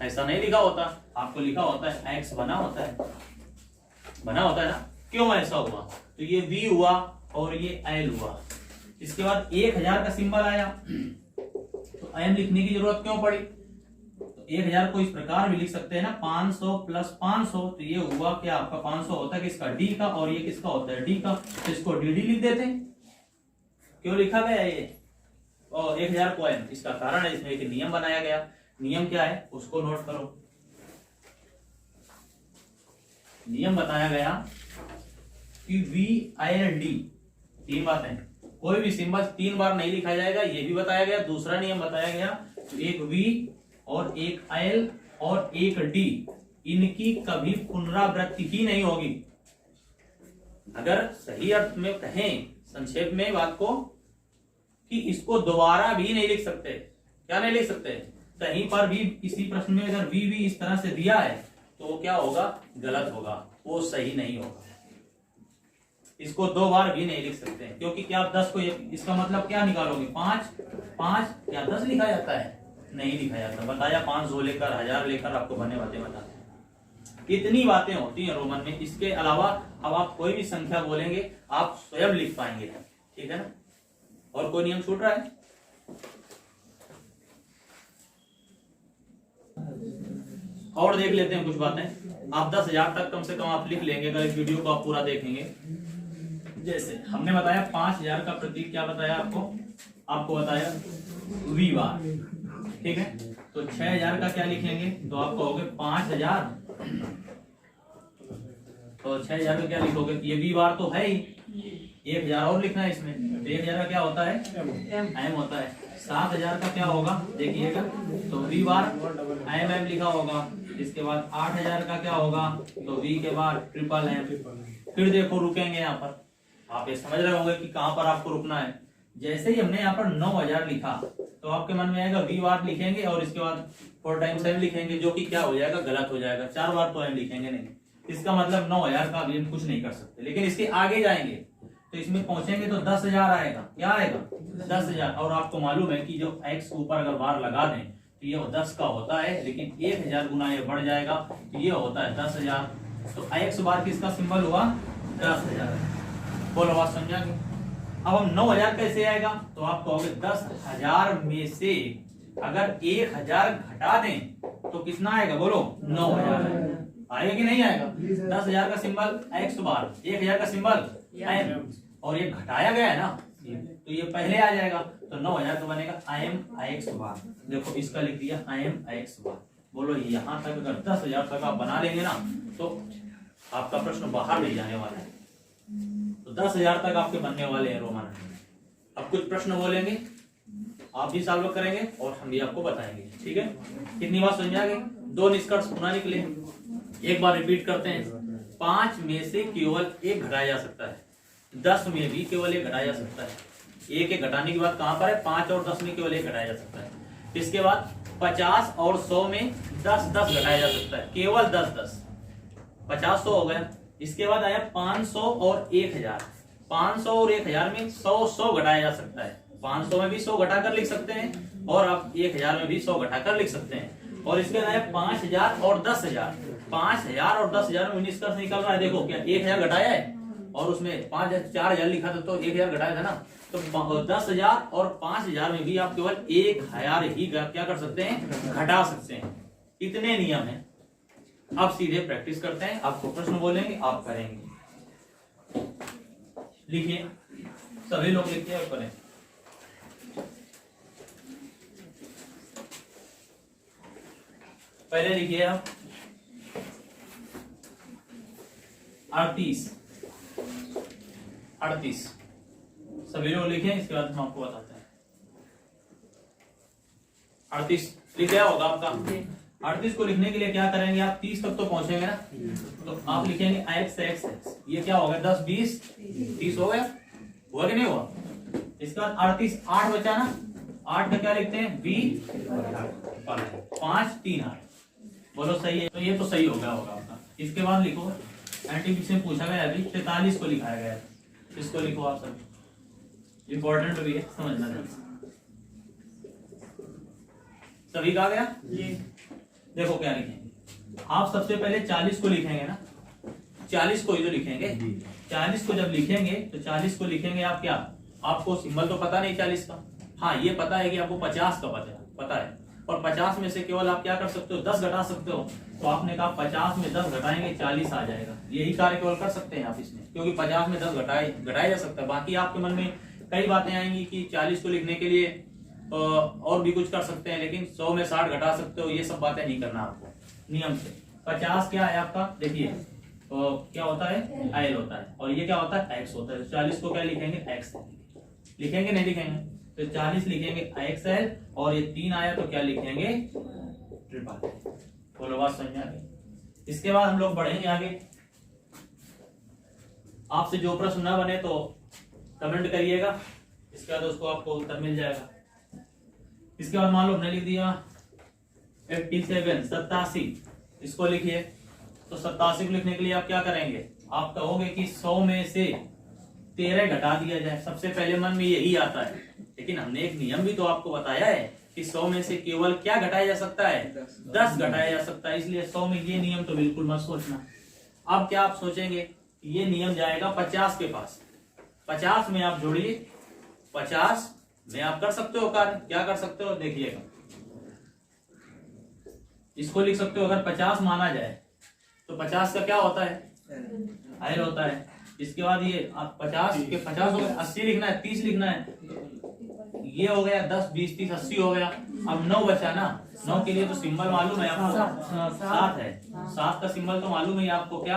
Speaker 1: ऐसा नहीं लिखा होता। आपको लिखा होता है एक्स बना होता है ना। क्यों ऐसा हुआ? तो ये वी हुआ और ये एल हुआ। इसके बाद 1000 का सिंबल आया तो एम लिखने की जरूरत क्यों पड़ी? तो 1000 को इस प्रकार भी लिख सकते हैं ना, 500 प्लस 500। तो ये हुआ क्या आपका? 500 होता है किसका? डी का, और ये किसका होता है? डी का। तो इसको डी लिख देते हैं। क्यों लिखा गया ये? और 1000 को एम, इसका कारण है इसमें एक नियम बनाया गया। नियम क्या है उसको नोट करो। नियम बताया गया कि वी एल डी, 3 बातें। कोई भी सिंबल 3 बार नहीं लिखा जाएगा, ये भी बताया गया। दूसरा नियम बताया गया, तो एक वी और एक एल और एक डी, इनकी कभी पुनरावृत्ति ही नहीं होगी। अगर सही अर्थ में कहें, संक्षेप में बात को, कि इसको दोबारा भी नहीं लिख सकते। क्या नहीं लिख सकते? कहीं पर भी किसी प्रश्न में अगर वी इस तरह से दिया है तो वो क्या होगा? गलत होगा, वो सही नहीं होगा। इसको 2 बार भी नहीं लिख सकते हैं, क्योंकि क्या आप 10 को, इसका मतलब क्या निकालोगे? 5 क्या 10 लिखा जाता है? नहीं लिखा जाता। बताया 500 लेकर 1000 लेकर आपको बने बातें बताते। इतनी बातें होती हैं रोमन में। इसके अलावा अब आप कोई भी संख्या बोलेंगे आप स्वयं लिख पाएंगे। ठीक है ना? और कोई नियम छूट रहा है? और देख लेते हैं कुछ बातें। आप 10,000 तक कम से कम आप लिख लेंगे अगर इस वीडियो को आप पूरा देखेंगे। जैसे हमने बताया 5000 का प्रतीक क्या बताया आपको बताया वी बार। ठीक है, तो 6000 का क्या लिखेंगे? तो आप कहोगे 5000, तो 6000 का क्या लिखोगे? ये वी बार तो है ही, 1000 और लिखना है इसमें। तो 1000 का क्या होता है? एम होता है। 7000 का क्या होगा? देखिएगा, तो वी बार एम लिखा होगा। इसके बाद 8000 का क्या होगा? तो वी के बाद ट्रिपल एम। फिर देखो रुकेंगे यहाँ पर, आप ये समझ रहे होंगे कि कहां पर आपको रुकना है। जैसे ही हमने यहाँ पर 9000 लिखा तो आपके मन में आएगा वी बार लिखेंगे और इसके बाद 4 टाइम्स एम लिखेंगे, जो कि क्या हो जाएगा? गलत हो जाएगा। 4 बार तो एम लिखेंगे नहीं। इसका मतलब 9000 का अभी हम कुछ नहीं कर सकते। लेकिन इसके आगे जाएंगे तो इसमें पहुंचेंगे तो 10,000 आएगा। क्या आएगा? 10,000। और आपको मालूम है कि जो एक्स ऊपर अगर बार लगा दें तो ये 10 का होता है, लेकिन 1000 गुना ये बढ़ जाएगा तो ये होता है 10,000। तो एक्स बार किसका सिंबल हुआ? 10,000। बोलो बात समझा कि? अब हम 9000 कैसे आएगा? तो आप कहोगे 10,000 में से अगर 1000 घटा दें तो कितना आएगा? बोलो 9000 आएगा कि नहीं आएगा? 10,000 का सिंबल एक्स बार, 1000 का सिंबल एम, और ये घटाया गया है ना, तो ये पहले आ जाएगा। तो 9000 का बनेगा आई एम एक्स बार। देखो इसका लिख दिया आई एम एक्स बार। बोलो यहाँ तक अगर 10,000 तक आप बना लेंगे ना तो आपका प्रश्न बाहर नहीं जाने वाला है। तो 10,000 तक आपके बनने वाले हैं रोमन। अब कुछ प्रश्न बोलेंगे, आप भी सॉल्व करेंगे और हम भी आपको बताएंगे। ठीक है, कितनी बात समझ आ गई? 2 निष्कर्ष पुनः निकले, एक बार रिपीट करते हैं। 5 में से केवल 1 घटाया जा सकता है, 10 में भी केवल 1 घटाया जा सकता है। एक घटाने की बात कहां पर है? 5 और 10 में केवल 1 घटाया जा सकता है। इसके बाद 50 और 100 में 10 घटाया जा सकता है, केवल 10। 50 100 हो गया। इसके बाद आया 500 और 1000। 500 और 1000 में 100 घटाया जा सकता है। 500 में भी 100 घटाकर लिख सकते हैं और आप 1000 में भी 100 घटाकर लिख सकते हैं। और इसके बाद आया 5000 और 10,000। 5000 और 10,000 में निष्कर्ष निकल रहा है। देखो क्या 1000 घटाया है और उसमें 4,000 लिखा था तो 1000 घटाया था ना, तो 10,000 और 5,000 में भी आप केवल 1000 ही क्या कर सकते हैं? घटा सकते हैं। इतने नियम हैं। अब सीधे प्रैक्टिस करते हैं। आपको प्रश्न बोलेंगे, आप करेंगे। लिखिए, सभी लोग लिखिए और करें। पहले लिखिए आप 38 सभी लोग लिखे, इसके बाद हम आपको बताते हैं। 38 लिख गया होगा आपका। 38 को लिखने के लिए क्या करेंगे आप, 30 तक तो पहुंचेंगे ना, तो आप लिखेंगे x x x, ये क्या होगा 10 20 30 हो गया, हुआ कि नहीं हुआ। इसके बाद 38 8 बचा ना, 8 का क्या लिखते हैं b 5 3 8, बोलो सही है, तो ये तो सही हो गया होगा आपका। इसके बाद लिखो एंटीबिक्स में पूछा गया अभी 43 को लिखाया गया है, इसको लिखो आप सब, इंपॉर्टेंट भी है समझना चाहिए। सभी का गया ये, देखो क्या लिखेंगे आप, सबसे पहले 40 को लिखेंगे ना, 40 को ही तो लिखेंगे। 40 को जब लिखेंगे तो 40 को लिखेंगे आप क्या, आपको सिंबल तो पता नहीं 40 का, हाँ ये पता है कि आपको 50 का पता है, और 50 में से केवल आप क्या कर सकते हो 10 घटा सकते हो, तो आपने कहा 50 में 10 घटाएंगे 40 आ जाएगा, यही कार्य केवल कर सकते हैं आप इसमें, क्योंकि 50 में 10 घटाया जा सकता है। बाकी आपके मन में कई बातें आएंगी कि 40 को लिखने के लिए और भी कुछ कर सकते हैं, लेकिन 100 में 60 घटा सकते हो, ये सब बातें नहीं करना आपको नियम से। 50 क्या है आपका, देखिए तो क्या होता है एल होता है, और ये क्या होता है एक्स होता है, 40 को क्या लिखेंगे एक्स लिखेंगे, नहीं लिखेंगे, तो 40 लिखेंगे एक्स एल, और ये 3 आया तो क्या लिखेंगे ट्रिपल, बोलो बात समझ आ गई। इसके बाद हम लोग बढ़ेंगे आगे, आपसे जो प्रश्न ना बने तो कमेंट करिएगा, इसके बाद उसको आपको उत्तर मिल जाएगा। इसके बाद मान लो हमने लिख दिया 87 87, इसको लिखिए, तो 87 को लिखने के लिए आप क्या करेंगे, आप कहोगे कि 100 में से 13 घटा दिया जाए, सबसे पहले मन में यही आता है, लेकिन हमने एक नियम भी तो आपको बताया है कि 100 में से केवल क्या घटाया जा सकता है 10 घटाया जा सकता है, इसलिए 100 में ये नियम तो बिल्कुल मत सोचना। अब क्या आप सोचेंगे, ये नियम जाएगा 50 के पास, 50 में आप जोड़िए, 50 में आप कर सकते हो कार्य, क्या कर सकते हो देखिएगा, इसको लिख सकते हो, अगर 50 माना जाए तो 50 का क्या होता है एल होता है। इसके बाद ये आप 50 के 50 हो गए, 80 लिखना है, 30 लिखना है, ये हो गया 10 20 30 80 हो गया। अब 9 बचा ना, 9 के लिए तो सिंबल मालूम है आपको, 7 है, 7 का सिंबल तो मालूम है आपको, क्या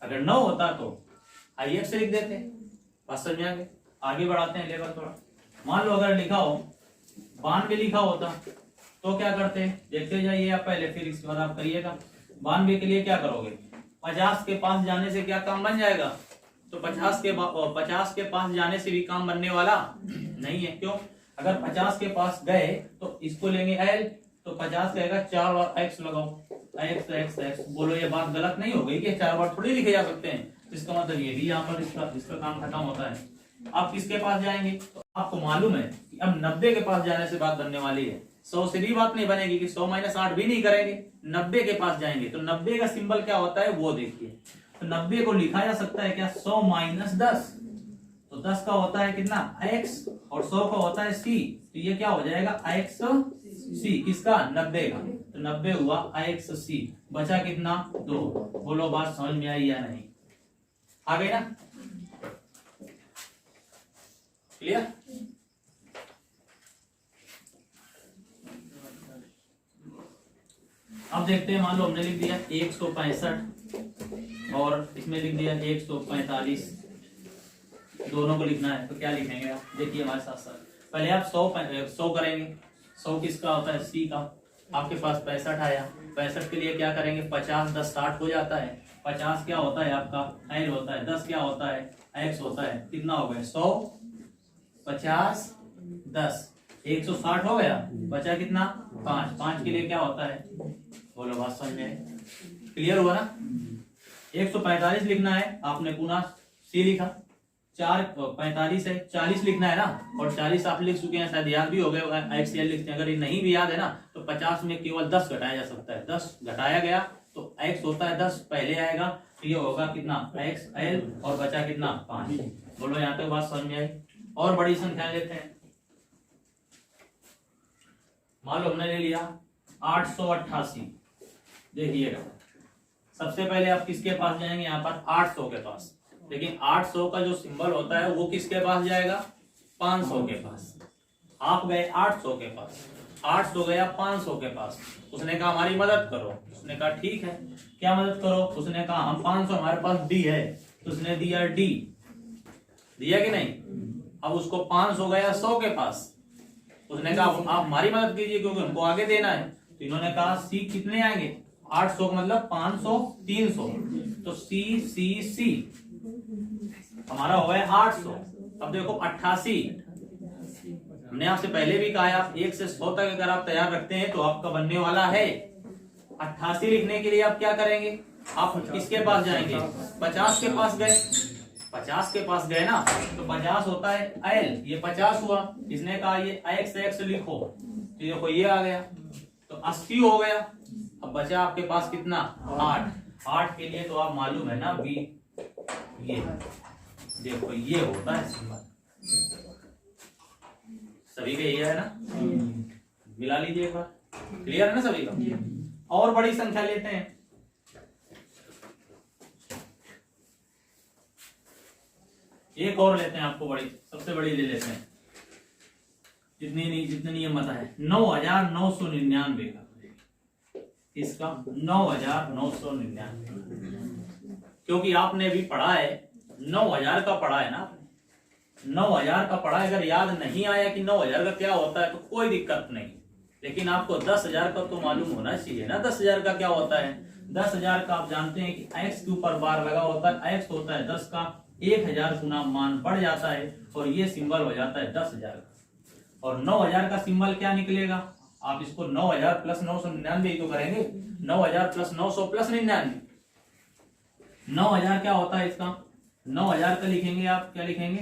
Speaker 1: अगर 9 होता तो IX से लिख देते, बात समझ में आ गई। आगे बढ़ाते हैं लेवल थोड़ा, मान लो अगर लिखा हो 92 लिखा होता तो क्या करते, देखते जाइए आप पहले, फिर इसके बाद आप करिएगा। 92 के लिए क्या करोगे, 50 के पास जाने से क्या काम बन जाएगा, तो 50 के पास जाने से भी काम बनने वाला नहीं है, क्यों, अगर 50 के पास गए तो इसको लेंगे एल, तो 50 कहेगा 4 बार एक्स लगाओ, एक्स एक्स एक्स, बोलो ये बात गलत नहीं हो गई कि 4 बार थोड़ी लिखे जा सकते हैं, इसका मतलब ये भी यहाँ पर इसका काम खत्म होता है। आप किसके पास जाएंगे, तो आपको मालूम है कि अब 90 के पास जाने से बात बनने वाली है, 100 से भी बात नहीं बनेगी कि 100 - 8 भी नहीं करेंगे, 90 के पास जाएंगे, तो 90 का सिंबल क्या होता है वो देखिए, तो 90 को लिखा जा सकता है क्या 100 - 10, तो 10 का होता है कितना x, और 100 का होता है c, तो ये क्या हो जाएगा xc, किसका 90 का, तो 90 हुआ xc, बचा कितना 2, बोलो बात समझ में आई या नहीं, आ गई ना, क्लियर। अब देखते हैं, मान लो हमने लिख दिया 165 और इसमें लिख दिया 145, दोनों को लिखना है तो क्या लिखेंगे आप, देखिए हमारे साथ साथ, पहले आप 100 करेंगे, 100 किसका होता है सी का, आपके पास 65 आया, 65 के लिए क्या करेंगे, 50 10 60 हो जाता है, 50 क्या होता है आपका एल होता है, 10 क्या होता है एक्स होता है, कितना हो गया 100 50 10 160 हो गया, बचा कितना 5, 5 के लिए क्या होता है, बोलो बात समझ में, क्लियर हुआ ना। 145 लिखना है, आपने पुनः सी लिखा, 45 है, 40 लिखना है ना, और 40 आप लिख चुके हैं, शायद याद भी हो गया एक्सएल लिखते हैं, अगर ये नहीं भी याद है ना तो 50 में केवल 10 घटाया जा सकता है, 10 घटाया गया तो x होता है 10 पहले आएगा, तो ये होगा कितना XL, और बचा कितना 5, बोलो यहाँ तक बात समझ में आई। और बड़ी संख्या लेते हैं, मान लो हमने ले लिया 888, देखिएगा सबसे पहले आप किसके पास जाएंगे, यहाँ पर 800 के पास, लेकिन 800 का जो सिंबल होता है वो किसके पास जाएगा 500 के पास, आप गए 800 के पास, 800 गया 500 के पास। उसने कहा हमारी मदद करो। उसने कहा ठीक है, क्या मदद करो? उसने कहा हम 500, हमारे पास डी है, तो उसने दिया डी, दिया कि नहीं? अब उसको 500 गया 100 के पास। उसने कहा आप हमारी मदद कीजिए क्योंकि हमको आगे देना है। तो इन्होंने कहा सी कितने आएंगे? 800 का मतलब 500 300, तो सी सी सी हमारा हो गया 800। अब देखो 88, हमने आपसे पहले भी कहा है आप 1 से 100 तक अगर आप तैयार रखते हैं तो आपका बनने वाला है। 88 लिखने के लिए आप क्या करेंगे? आप किसके पास जाएंगे? 50 के पास गए। 50 के पास गए ना, तो 50 होता है एल, ये 50 हुआ। इसने कहा ये एक्स एक्स लिखो, तो देखो ये आ गया, तो 80 हो गया। अब बचा आपके पास कितना? 8। 8 के लिए तो आप मालूम है ना बी, ये देखो ये होता है सिंबल। सभी का ये है ना, मिला लीजिए एक बार। क्लियर है ना सभी का? और बड़ी संख्या लेते हैं। एक और लेते हैं, आपको बड़ी, सबसे बड़ी ले लेते हैं, जितनी नियम मत है। 9,999 का, इसका 9,999, क्योंकि आपने अभी पढ़ा है 9,000 का पढ़ा है ना, 9,000 का पढ़ा है। अगर याद नहीं आया कि 9,000 का क्या होता है तो कोई दिक्कत नहीं, लेकिन आपको 10,000 का तो मालूम होना चाहिए ना 10,000 का क्या होता है। 10,000 का आप जानते हैं कि x के ऊपर बार लगा होता है, x होता है 10 का, 1,000 गुना मान बढ़ जाता है और ये सिंबल हो जाता है 10,000 का। और 9,000 का सिंबल क्या निकलेगा? आप इसको 9,000 प्लस 999 तो करेंगे, 9,000 प्लस 900 प्लस 99। 9,000 क्या होता है इसका? 9,000 का लिखेंगे आप, क्या लिखेंगे?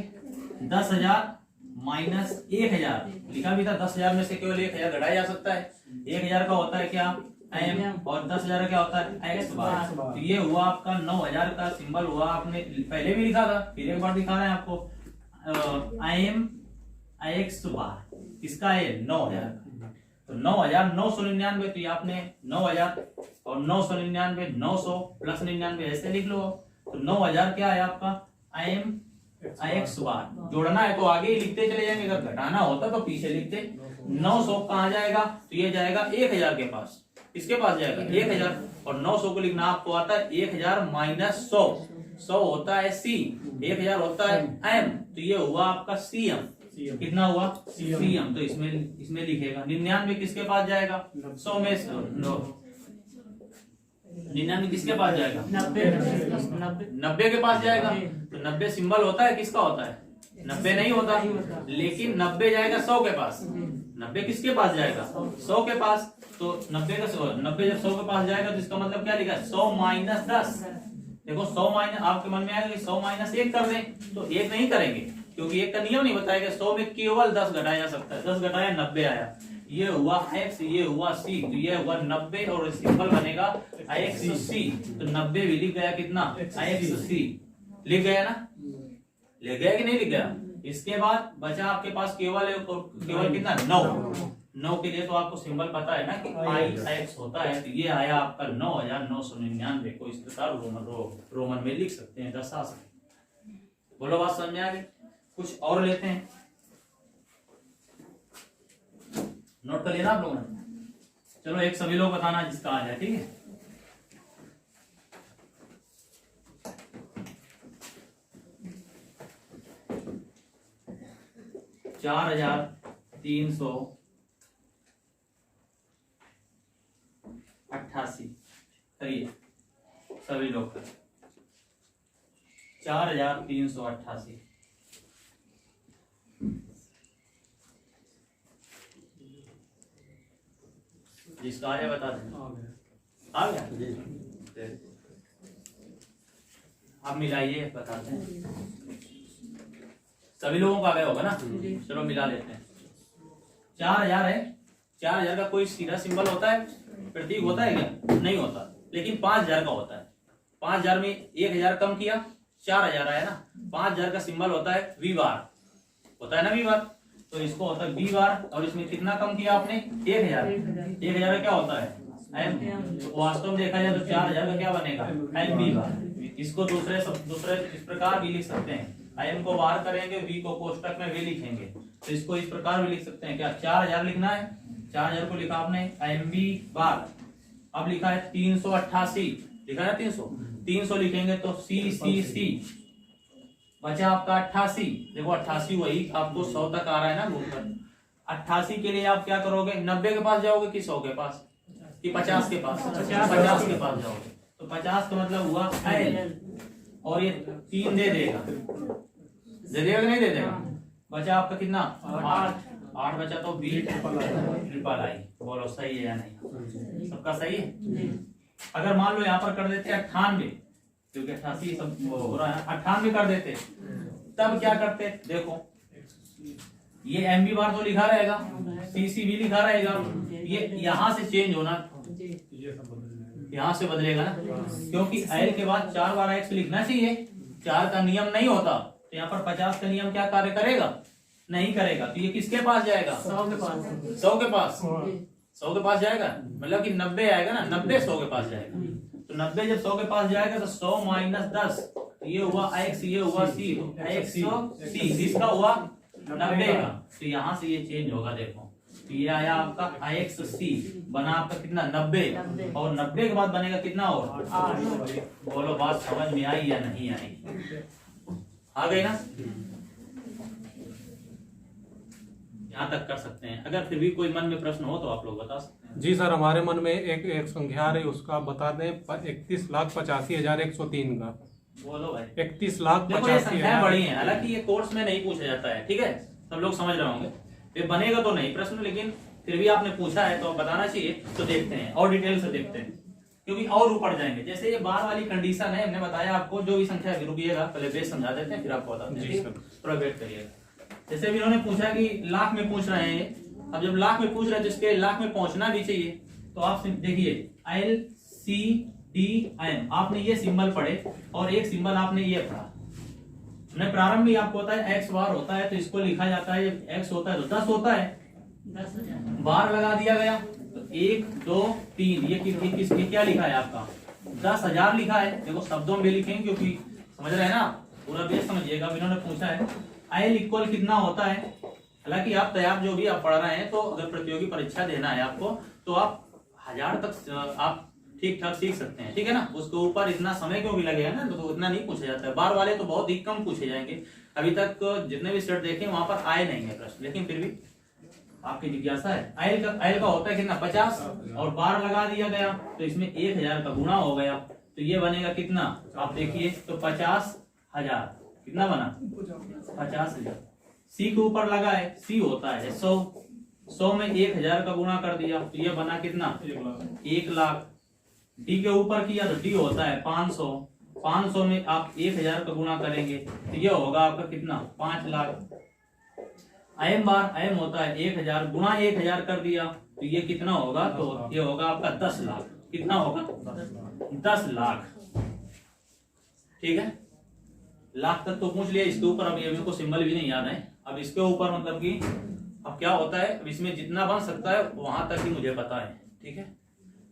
Speaker 1: 10,000 माइनस 1,000 लिखा भी था। 10,000 में से केवल 1,000 घटाया जा सकता है। 1,000 का होता है क्या? एम, और 10,000 का क्या होता है? एक्स बार। तो ये हुआ आपका 9,000 का सिंबल हुआ। आपने पहले भी लिखा था, फिर एक बार दिखा रहे हैं आपको। एम एक्स बार, इसका है 9,000। तो 9,999, तो ये आपने 9,000 और 999 900 प्लस 99 ऐसे लिख लो। तो 9,000 क्या है आपका? एम एक्स बार। जोड़ना है तो आगे ही लिखते चले जाएंगे, अगर घटाना होता तो पीछे लिखते। 900 कहाँ जाएगा? तो ये जाएगा 1,000 के पास। किसके पास जाएगा? 1,000। और 900 को लिखना आपको आता है 1,000 माइनस 100। 100 होता है सी, 1,000 होता है एम, तो ये हुआ आपका सीएम। कितना हुआ? सीएम। तो इसमें लिखेगा 99 किसके पास जाएगा? 100 में 99 किसके पास जाएगा? 90 के पास जाएगा। तो 90 सिंबल होता है, किसका होता है? 90 नहीं होता, लेकिन 90 जाएगा 100 के पास। 90 किसके पास जाएगा? 100 के पास। तो 90 जब 100 के पास जाएगा तो इसका मतलब क्या लिखा? 100 माइनस 10। देखो 100 माइनस, आपके मन में आएगा कि 100 माइनस 1 कर दें, तो 1 नहीं करेंगे क्योंकि 1 का नियम नहीं बताएगा। 100 में केवल 10 घटाया जा सकता है। 10 घटाया 90 आया। ये हुआ x, ये हुआ c, तो ये हुआ 90 और सिंबल बनेगा xc। तो 90 भी लिख गया, कितना? xc लिख गया ना? लिख गया कि नहीं लिख गया? इसके बाद बचा आपके पास केवल कितना? 9 के लिए तो आपको सिंबल पता है ना कि आई एक्स होता है। तो ये आया आपका 9,999 को इस प्रकार रोमन में लिख सकते हैं, दर्शा सकते हैं। बोलो बात समझ में आ गई? कुछ और लेते हैं, नोट कर लेना आप लोगों ने। चलो एक सभी लोग बताना जिसका आ जाए, ठीक है? चार 4,388 करिए सभी लोग कर। 4,388 जिसका आ जाए बता दें। आ गया? आप मिलाइए, बताते हैं। सभी लोगों का आ गया होगा ना? चलो मिला लेते हैं। 4,000 है। 4,000 का कोई सीधा सिंबल होता है, प्रतीक होता है क्या? नहीं होता, लेकिन 5,000 का होता है। 5,000 में 1,000 कम किया, 4,000 आया ना। 5,000 का सिंबल होता है वी बार, होता है ना वी बार। तो इसको होता है वी बार, और इसमें कितना कम किया आपने? 1,000। 1,000 का क्या होता है? एम। तो वास्तव में देखा जाए तो 4,000 का क्या बनेगा? एम वी बार। इसको दूसरे इस प्रकार भी लिख सकते हैं। एम को बाहर करेंगे, वी को कोष्टक में वे लिखेंगे। तो इसको इस प्रकार भी लिख सकते हैं। क्या 4,000 लिखना है? 4000 को लिखा आपने MB बार, अब लिखा है 388, लिखा है 300 लिखेंगे तो C बचा आपका 88। देखो 88 वही आपको 100 तक आ रहा है ना घूमकर। 88 के लिए आप क्या करोगे, 90 के पास जाओगे कि 100 के पास कि 50 के पास? 50 के पास जाओगे। तो 50 का मतलब हुआ L, और ये 3 दे देगा कि नहीं दे देगा? बचा आपका कितना 8 बचा तो B ट्रिपल आई। बोलो सही है या नहीं? सबका सही है। अगर मान लो यहाँ पर कर देते 98, क्योंकि 88 सब हो रहा है, 98 कर देते, तब क्या करते? देखो ये MB बार तो लिखा रहेगा, CC भी लिखा रहेगा, ये यहाँ से चेंज होना, यहाँ से बदलेगा ना, क्योंकि L के बाद 4 बार X लिखना चाहिए। 4 का नियम नहीं होता, तो यहाँ पर 50 का नियम क्या कार्य करेगा? नहीं करेगा। तो ये किसके पास जाएगा? 100 के पास। 100 के पास, 100 के पास जाएगा, मतलब कि 90 आएगा ना, 90 100 के पास जाएगा। तो 90 जब 100 के पास जाएगा तो 100 माइनस 10, ये हुआ X, ये हुआ C, X C, इसका हुआ 90 का। तो यहाँ से ये चेंज होगा। देखो तो ये आया आपका XC, बना आपका कितना 90, और 90 के बाद बनेगा कितना और 8। बोलो बात समझ में आई या नहीं आई? आ गई ना? यहाँ तक कर सकते हैं। अगर फिर भी कोई मन में प्रश्न हो तो आप लोग बता सकते हैं।
Speaker 2: जी सर, हमारे मन में एक संख्या आ रही, उसका बता दें। 31,85,103 का।
Speaker 1: बोलो भाई।
Speaker 2: 31,85,000
Speaker 1: बड़ी है, हालांकि ये कोर्स में नहीं पूछा जाता है, ठीक है, सब लोग समझ रहे होंगे। ये बनेगा तो नहीं प्रश्न, लेकिन फिर भी आपने पूछा है तो बताना चाहिए। तो देखते हैं और डिटेल से देखते हैं, क्योंकि और ऊपर जाएंगे। जैसे ये बार वाली कंडीशन है, हमने बताया आपको, जो भी संख्या रुकिएगा पहले बेस समझा देते हैं, फिर आपको बताते हैं, थोड़ा वेट करिएगा। जैसे भी इन्होंने पूछा कि लाख में पूछ रहे हैं, अब जब लाख में पूछ रहे हैं तो इसके लाख में पहुंचना भी चाहिए। तो आप देखिए LCDM, आपने ये सिंबल पढ़े और एक सिंबल आपने ये पढ़ा। हमने प्रारंभ में आपको होता है X बार होता है, तो इसको लिखा जाता है, जब X होता है तो 10 होता है, 10,000 बार लगा दिया गया। तो 1 2 3, ये किसके क्या लिखा है आपका 10,000 लिखा है। देखो शब्दों में लिखेंगे, क्योंकि समझ रहे हैं ना, पूरा बेस समझिएगा। इन्होंने पूछा है L इक्वल कितना होता है। हालांकि आप तैयार जो भी आप पढ़ रहे हैं, तो अगर प्रतियोगी परीक्षा देना है आपको, तो आप 1000 तक आप ठीक ठाक सीख सकते हैं, ठीक है ना। उसके ऊपर इतना समय क्यों भी लगेगा ना, तो इतना नहीं पूछा जाता है। बार वाले तो बहुत ही कम पूछे जाएंगे। अभी तक जितने भी सेट देखे वहां पर आए नहीं है प्रश्न, लेकिन फिर भी आपकी जिज्ञासा है। L का होता है कितना 50, और बार लगा दिया गया तो इसमें 1000 का गुणा हो गया, तो ये बनेगा कितना आप देखिए, तो 50,000 कितना बना 50,000। C के ऊपर लगा है, C होता है 100 में 1000 का गुणा कर दिया, तो ये बना कितना 1 लाख। D के ऊपर किया तो D होता है 500 में आप 1000 का गुणा करेंगे तो ये होगा आपका कितना 5 लाख। M बार M होता है 1000 गुणा 1000 कर दिया, तो ये कितना होगा, तो ये होगा आपका 10 लाख। कितना होगा 10 लाख, ठीक है। लाख तक तो पूछ लिया, इसके ऊपर अब ये मेरे को सिंबल भी नहीं याद है। अब इसके ऊपर मतलब कि अब क्या होता है, अब इसमें जितना बन सकता है वहां तक ही मुझे पता है, ठीक है।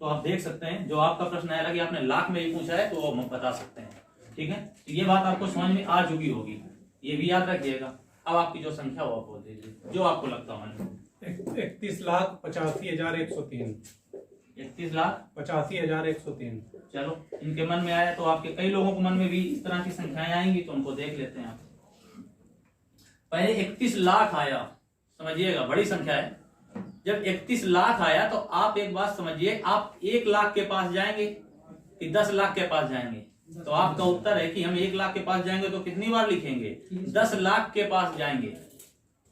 Speaker 1: तो आप देख सकते हैं, जो आपका प्रश्न आया कि आपने लाख में ही पूछा है तो वो हम बता सकते हैं, ठीक है। तो ये बात आपको समझ में आ चुकी होगी, ये भी याद रखिएगा। अब आपकी जो संख्या वो आप बोल दीजिए, जो आपको लगता है।
Speaker 2: 31,85,103।
Speaker 1: 31,85,103। चलो, इनके मन में आया तो आपके कई लोगों के मन में भी इस तरह की संख्याएं आएंगी, तो उनको देख लेते हैं। आप पहले 31 लाख आया, समझिएगा बड़ी संख्या है। जब 31 लाख आया तो आप एक बात समझिए, आप 1 लाख के पास जाएंगे कि 10 लाख के पास जाएंगे। तो आपका उत्तर है कि हम 1 लाख के पास जाएंगे तो कितनी बार लिखेंगे 10 लाख के पास जाएंगे।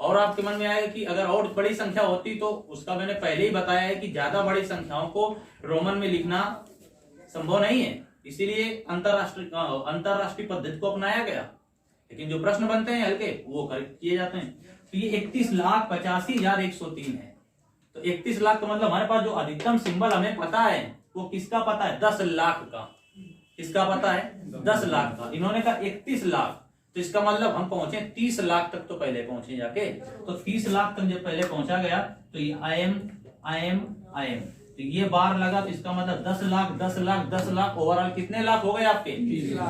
Speaker 1: और आपके मन में आएगा कि अगर और बड़ी संख्या होती तो उसका मैंने पहले ही बताया है कि ज्यादा बड़ी संख्याओं को रोमन में लिखना संभव नहीं है, इसीलिए अंतरराष्ट्रीय पद्धति को अपनाया गया। लेकिन जो प्रश्न बनते हैं हल्के वो किए जाते हैं। तो ये 31,85,103 है। तो 31 लाख का मतलब हमारे पास जो अधिकतम सिंबल हमें पता है वो किसका पता है 10 लाख का। किसका पता है 10 लाख का। इन्होंने कहा 31 लाख, तो इसका मतलब हम पहुंचे 30 लाख तक, तो पहले पहुंचे जाके। तो 30 लाख तक जब पहले पहुंचा गया तो ये IM तो ये बार लगा, तो इसका मतलब 10 लाख 10 लाख 10 लाख, ओवरऑल कितने लाख हो गए आपके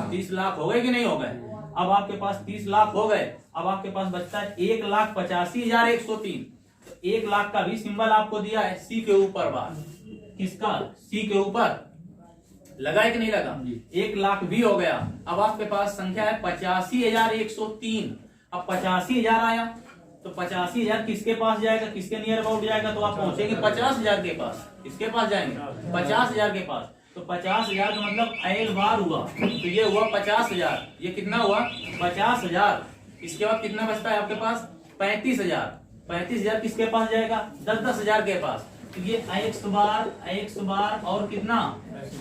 Speaker 1: 30 लाख हो गए कि नहीं हो गए। अब आपके पास 30 लाख हो गए, अब आपके पास बचता है 1,85,103। तो 1 लाख का भी सिंबल आपको दिया है सी के ऊपर बार, किसका, सी के ऊपर लगा है कि नहीं लगा, 1 लाख भी हो गया। अब आपके पास संख्या है 85,103। अब 85,000 आया तो 85,000 किसके पास जाएगा, किसके नियर अबाउट जाएगा, तो आप पहुंचेंगे 50,000 के पास। किसके पास जाएंगे, 50,000 के पास। तो 50,000 का मतलब एल बार हुआ, तो ये हुआ 50,000, ये कितना हुआ 50,000। इसके बाद कितना बचता है आपके पास 35,000। 35,000 किसके पास जाएगा, 10,000 के पास। तो ये एक्स बार और कितना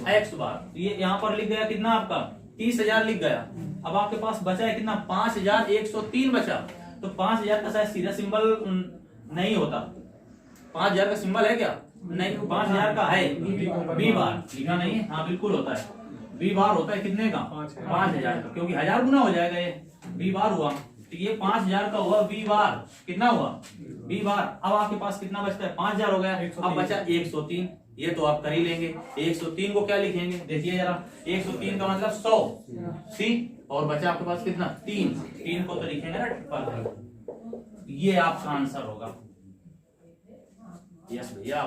Speaker 1: एक्स बार, तो ये यहाँ पर लिख गया कितना आपका 30,000 लिख गया। अब आपके पास बचा है कितना 5,103 बचा। तो 5,000 का शायद सीधा सिंबल नहीं होता, 5,000 का सिंबल है क्या, नहीं, 5,000 का है बी बार, लिखा नहीं है, हाँ बिल्कुल होता है, बी बार होता है कितने का 5,000 का, क्योंकि 1000 गुना हो जाएगा, ये बी बार हुआ। तो ये 5,000 का हुआ बी बार, कितना हुआ बी बार। अब आपके पास कितना बचता है 5,000 हो गया, अब बचा 103। ये तो आप कर ही लेंगे, 103 को क्या लिखेंगे, देखिए जरा, 103 का मतलब 100 सी, और बचा आपके पास कितना 3 को तो लिखेंगे ना पर। ये आपका आंसर होगा, यस भैया।